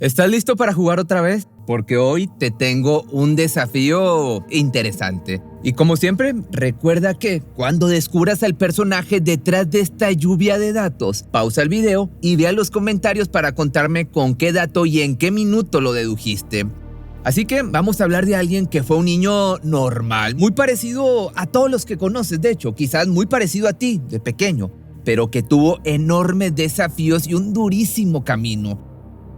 ¿Estás listo para jugar otra vez? Porque hoy te tengo un desafío interesante. Y como siempre, recuerda que cuando descubras al personaje detrás de esta lluvia de datos, pausa el video y vea los comentarios para contarme con qué dato y en qué minuto lo dedujiste. Así que vamos a hablar de alguien que fue un niño normal, muy parecido a todos los que conoces, de hecho, quizás muy parecido a ti de pequeño, pero que tuvo enormes desafíos y un durísimo camino.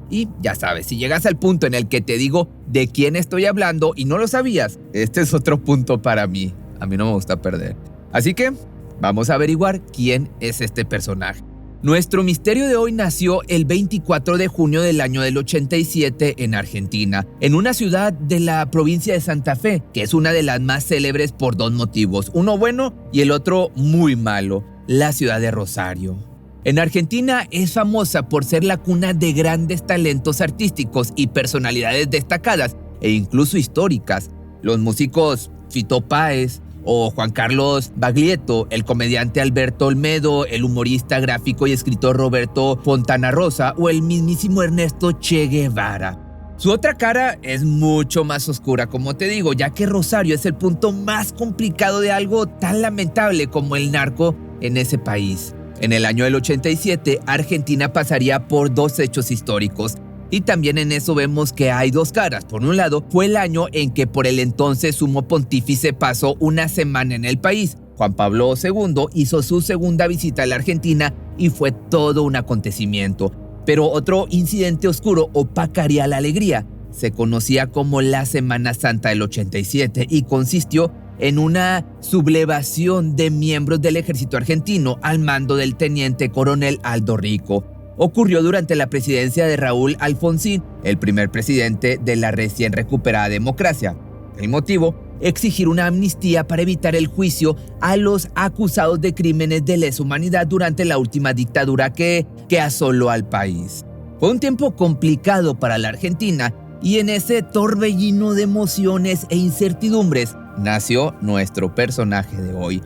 Y ya sabes, si llegas al punto en el que te digo de quién estoy hablando y no lo sabías, este es otro punto para mí. A mí no me gusta perder. Así que vamos a averiguar quién es este personaje. Nuestro misterio de hoy nació el 24 de junio del año del 87 en Argentina, en una ciudad de la provincia de Santa Fe, que es una de las más célebres por dos motivos, uno bueno y el otro muy malo, la ciudad de Rosario. En Argentina es famosa por ser la cuna de grandes talentos artísticos y personalidades destacadas e incluso históricas. Los músicos Fito Páez o Juan Carlos Baglietto, el comediante Alberto Olmedo, el humorista gráfico y escritor Roberto Fontana Rosa o el mismísimo Ernesto Che Guevara. Su otra cara es mucho más oscura, como te digo, ya que Rosario es el punto más complicado de algo tan lamentable como el narco en ese país. En el año del 87, Argentina pasaría por dos hechos históricos. Y también en eso vemos que hay dos caras. Por un lado, fue el año en que por el entonces sumo pontífice pasó una semana en el país. Juan Pablo II hizo su segunda visita a la Argentina y fue todo un acontecimiento. Pero otro incidente oscuro opacaría la alegría. Se conocía como la Semana Santa del 87 y consistió en una sublevación de miembros del ejército argentino al mando del teniente coronel Aldo Rico. Ocurrió durante la presidencia de Raúl Alfonsín, el primer presidente de la recién recuperada democracia. El motivo, exigir una amnistía para evitar el juicio a los acusados de crímenes de lesa humanidad durante la última dictadura que asoló al país. Fue un tiempo complicado para la Argentina y en ese torbellino de emociones e incertidumbres nació nuestro personaje de hoy.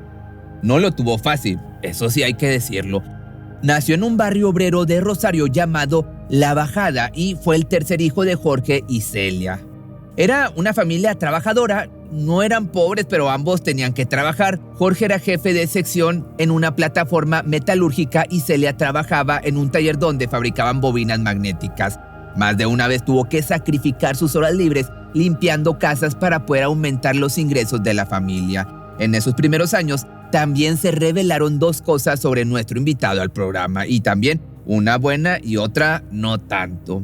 No lo tuvo fácil, eso sí hay que decirlo. Nació en un barrio obrero de Rosario llamado La Bajada y fue el tercer hijo de Jorge y Celia. Era una familia trabajadora, no eran pobres, pero ambos tenían que trabajar. Jorge era jefe de sección en una plataforma metalúrgica y Celia trabajaba en un taller donde fabricaban bobinas magnéticas. Más de una vez tuvo que sacrificar sus horas libres limpiando casas para poder aumentar los ingresos de la familia. En esos primeros años también se revelaron dos cosas sobre nuestro invitado al programa y también una buena y otra no tanto.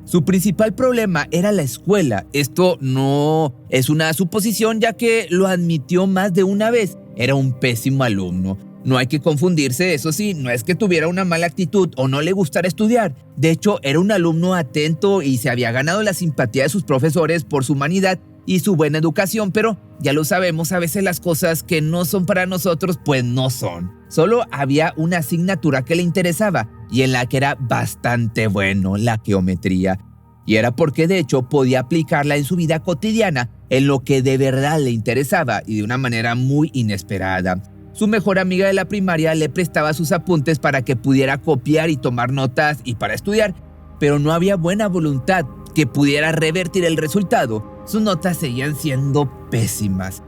Su principal problema era la escuela. Esto no es una suposición ya que lo admitió más de una vez. Era un pésimo alumno. No hay que confundirse, eso sí, no es que tuviera una mala actitud o no le gustara estudiar. De hecho, era un alumno atento y se había ganado la simpatía de sus profesores por su humanidad y su buena educación, pero ya lo sabemos, a veces las cosas que no son para nosotros, pues no son. Solo había una asignatura que le interesaba y en la que era bastante bueno, la geometría. Y era porque de hecho podía aplicarla en su vida cotidiana, en lo que de verdad le interesaba y de una manera muy inesperada. Su mejor amiga de la primaria le prestaba sus apuntes para que pudiera copiar y tomar notas y para estudiar, pero no había buena voluntad que pudiera revertir el resultado. Sus notas seguían siendo pésimas.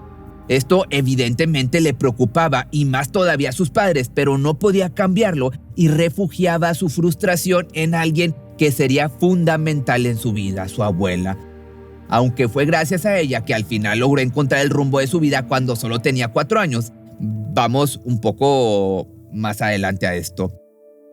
Esto evidentemente le preocupaba y más todavía a sus padres, pero no podía cambiarlo y refugiaba su frustración en alguien que sería fundamental en su vida, su abuela. Aunque fue gracias a ella que al final logró encontrar el rumbo de su vida cuando solo tenía 4 años. Vamos un poco más adelante a esto.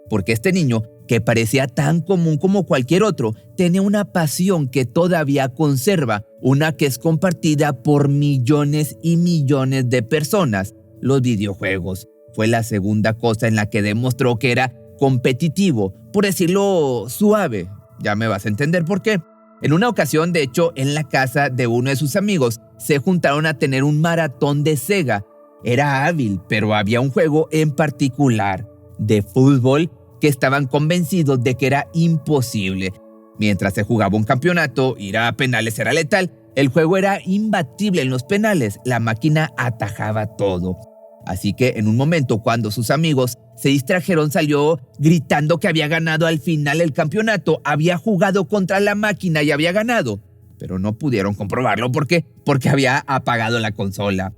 Porque este niño, que parecía tan común como cualquier otro, tenía una pasión que todavía conserva, una que es compartida por millones y millones de personas: los videojuegos. Fue la segunda cosa en la que demostró que era competitivo, por decirlo suave. Ya me vas a entender por qué. En una ocasión, de hecho, en la casa de uno de sus amigos, se juntaron a tener un maratón de Sega. Era hábil, pero había un juego en particular, de fútbol, que estaban convencidos de que era imposible. Mientras se jugaba un campeonato, ir a penales era letal. El juego era imbatible en los penales, la máquina atajaba todo. Así que en un momento, cuando sus amigos se distrajeron, salió gritando que había ganado al final el campeonato, había jugado contra la máquina y había ganado. Pero no pudieron comprobarlo porque había apagado la consola.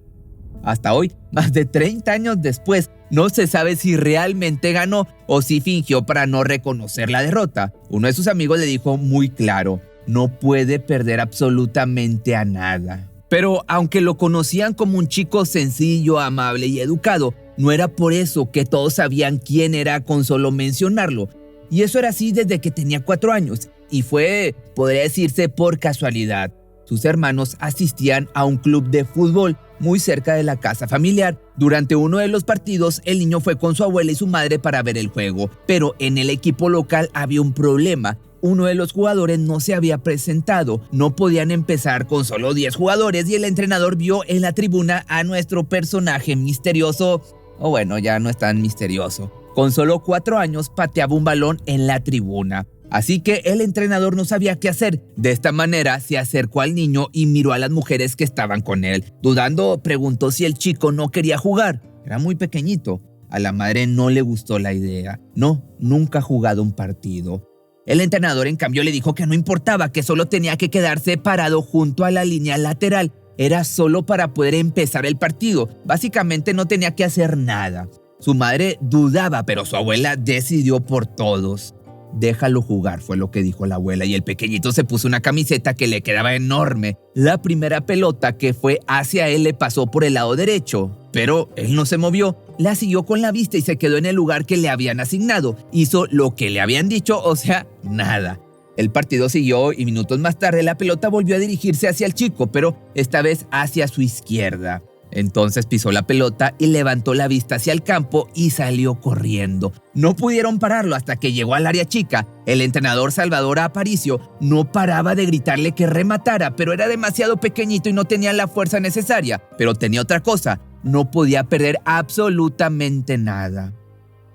Hasta hoy, más de 30 años después, no se sabe si realmente ganó o si fingió para no reconocer la derrota. Uno de sus amigos le dijo muy claro: no puede perder absolutamente a nada. Pero aunque lo conocían como un chico sencillo, amable y educado, no era por eso que todos sabían quién era con solo mencionarlo. Y eso era así desde que tenía 4 años. Y fue, podría decirse, por casualidad. Sus hermanos asistían a un club de fútbol muy cerca de la casa familiar. Durante uno de los partidos, el niño fue con su abuela y su madre para ver el juego. Pero en el equipo local había un problema. Uno de los jugadores no se había presentado. No podían empezar con solo 10 jugadores y el entrenador vio en la tribuna a nuestro personaje misterioso. O bueno, ya no es tan misterioso. Con solo 4 años pateaba un balón en la tribuna. Así que el entrenador no sabía qué hacer. De esta manera se acercó al niño y miró a las mujeres que estaban con él. Dudando, preguntó si el chico no quería jugar. Era muy pequeñito. A la madre no le gustó la idea. No, nunca ha jugado un partido. El entrenador, en cambio, le dijo que no importaba, que solo tenía que quedarse parado junto a la línea lateral. Era solo para poder empezar el partido. Básicamente no tenía que hacer nada. Su madre dudaba, pero su abuela decidió por todos. Déjalo jugar, fue lo que dijo la abuela, y el pequeñito se puso una camiseta que le quedaba enorme. La primera pelota que fue hacia él le pasó por el lado derecho, pero él no se movió. La siguió con la vista y se quedó en el lugar que le habían asignado. Hizo lo que le habían dicho, o sea, nada. El partido siguió y minutos más tarde la pelota volvió a dirigirse hacia el chico, pero esta vez hacia su izquierda. Entonces pisó la pelota y levantó la vista hacia el campo y salió corriendo. No pudieron pararlo hasta que llegó al área chica. El entrenador Salvador Aparicio no paraba de gritarle que rematara, pero era demasiado pequeñito y no tenía la fuerza necesaria. Pero tenía otra cosa: no podía perder absolutamente nada.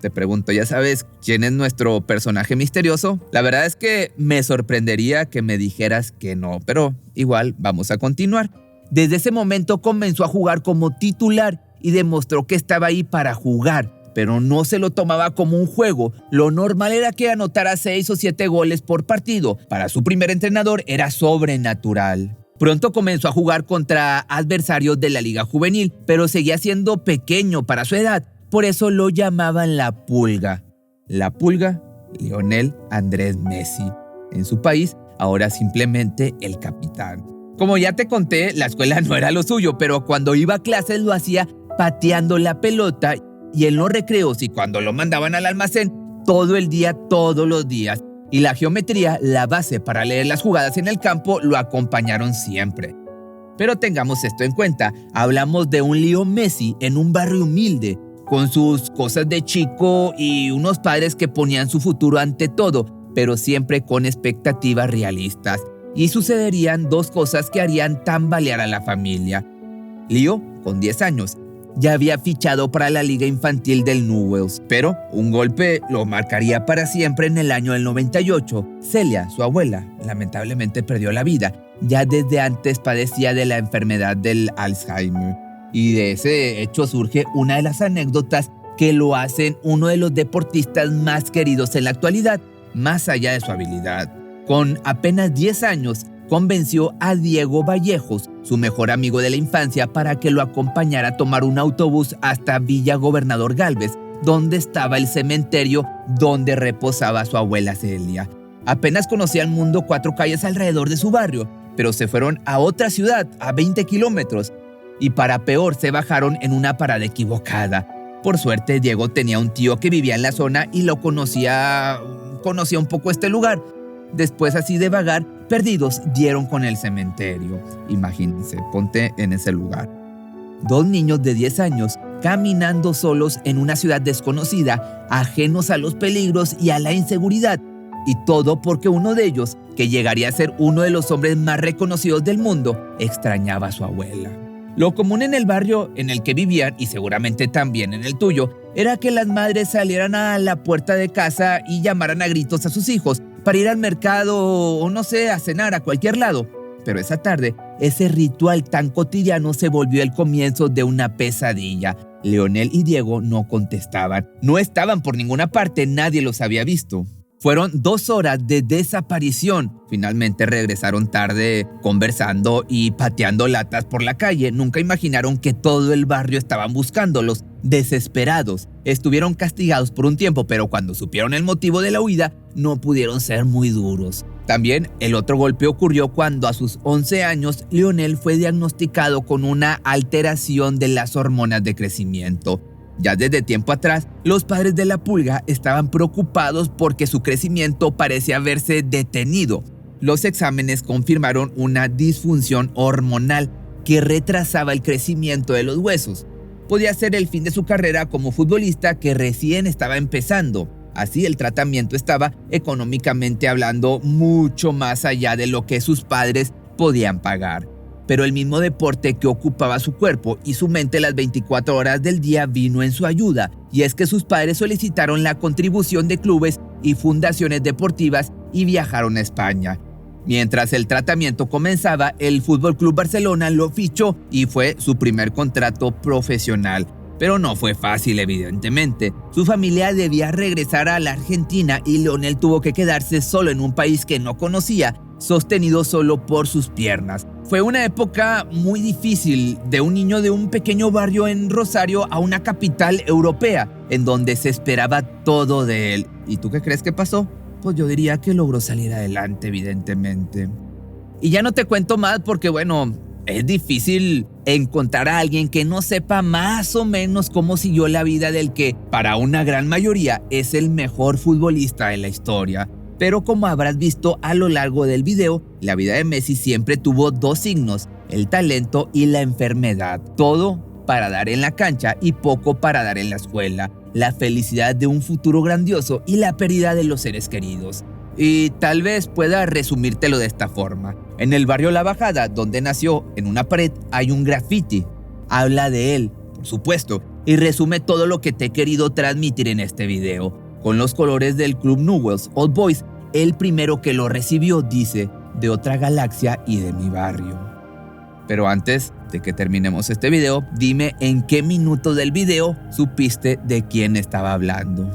Te pregunto, ¿ya sabes quién es nuestro personaje misterioso? La verdad es que me sorprendería que me dijeras que no, pero igual vamos a continuar. Desde ese momento comenzó a jugar como titular y demostró que estaba ahí para jugar, pero no se lo tomaba como un juego. Lo normal era que anotara 6 o 7 goles por partido. Para su primer entrenador era sobrenatural. Pronto comenzó a jugar contra adversarios de la Liga Juvenil, pero seguía siendo pequeño para su edad. Por eso lo llamaban la Pulga. La Pulga, Lionel Andrés Messi. En su país, ahora simplemente el capitán. Como ya te conté, la escuela no era lo suyo, pero cuando iba a clases lo hacía pateando la pelota, y en los recreos y cuando lo mandaban al almacén, todo el día, todos los días. Y la geometría, la base para leer las jugadas en el campo, lo acompañaron siempre. Pero tengamos esto en cuenta, hablamos de un Leo Messi en un barrio humilde, con sus cosas de chico y unos padres que ponían su futuro ante todo, pero siempre con expectativas realistas. Y sucederían 2 cosas que harían tambalear a la familia. Leo, con 10 años, ya había fichado para la liga infantil del Newell's, pero un golpe lo marcaría para siempre en el año del 98. Celia, su abuela, lamentablemente perdió la vida. Ya desde antes padecía de la enfermedad del Alzheimer. Y de ese hecho surge una de las anécdotas que lo hacen uno de los deportistas más queridos en la actualidad, más allá de su habilidad. Con apenas 10 años, convenció a Diego Vallejos, su mejor amigo de la infancia, para que lo acompañara a tomar un autobús hasta Villa Gobernador Gálvez, donde estaba el cementerio donde reposaba su abuela Celia. Apenas conocía el mundo 4 calles alrededor de su barrio, pero se fueron a otra ciudad, a 20 kilómetros, y para peor se bajaron en una parada equivocada. Por suerte, Diego tenía un tío que vivía en la zona y lo conocía un poco este lugar. Después, así de vagar, perdidos, dieron con el cementerio. Imagínense, ponte en ese lugar. 2 niños de 10 años caminando solos en una ciudad desconocida, ajenos a los peligros y a la inseguridad. Y todo porque uno de ellos, que llegaría a ser uno de los hombres más reconocidos del mundo, extrañaba a su abuela. Lo común en el barrio en el que vivían, y seguramente también en el tuyo, era que las madres salieran a la puerta de casa y llamaran a gritos a sus hijos para ir al mercado o no sé, a cenar a cualquier lado. Pero esa tarde, ese ritual tan cotidiano se volvió el comienzo de una pesadilla. Leonel y Diego no contestaban. No estaban por ninguna parte, nadie los había visto. Fueron 2 horas de desaparición. Finalmente regresaron tarde conversando y pateando latas por la calle. Nunca imaginaron que todo el barrio estaban buscándolos, desesperados. Estuvieron castigados por un tiempo, pero cuando supieron el motivo de la huida, no pudieron ser muy duros. También el otro golpe ocurrió cuando a sus 11 años, Leonel fue diagnosticado con una alteración de las hormonas de crecimiento. Ya desde tiempo atrás, los padres de la pulga estaban preocupados porque su crecimiento parecía haberse detenido. Los exámenes confirmaron una disfunción hormonal que retrasaba el crecimiento de los huesos. Podía ser el fin de su carrera como futbolista que recién estaba empezando. Así el tratamiento estaba, económicamente hablando, mucho más allá de lo que sus padres podían pagar. Pero el mismo deporte que ocupaba su cuerpo y su mente las 24 horas del día vino en su ayuda, y es que sus padres solicitaron la contribución de clubes y fundaciones deportivas y viajaron a España. Mientras el tratamiento comenzaba, el Fútbol Club Barcelona lo fichó y fue su primer contrato profesional. Pero no fue fácil, evidentemente. Su familia debía regresar a la Argentina y Leonel tuvo que quedarse solo en un país que no conocía, sostenido solo por sus piernas. Fue una época muy difícil, de un niño de un pequeño barrio en Rosario a una capital europea, en donde se esperaba todo de él. ¿Y tú qué crees que pasó? Pues yo diría que logró salir adelante, evidentemente. Y ya no te cuento más porque, bueno, es difícil encontrar a alguien que no sepa más o menos cómo siguió la vida del que, para una gran mayoría, es el mejor futbolista de la historia. Pero como habrás visto a lo largo del video, la vida de Messi siempre tuvo 2 signos, el talento y la enfermedad. Todo para dar en la cancha y poco para dar en la escuela. La felicidad de un futuro grandioso y la pérdida de los seres queridos. Y tal vez pueda resumírtelo de esta forma. En el barrio La Bajada, donde nació, en una pared hay un graffiti. Habla de él, por supuesto, y resume todo lo que te he querido transmitir en este video. Con los colores del club Newell's Old Boys, el primero que lo recibió dice, de otra galaxia y de mi barrio. Pero antes de que terminemos este video, dime en qué minuto del video supiste de quién estaba hablando.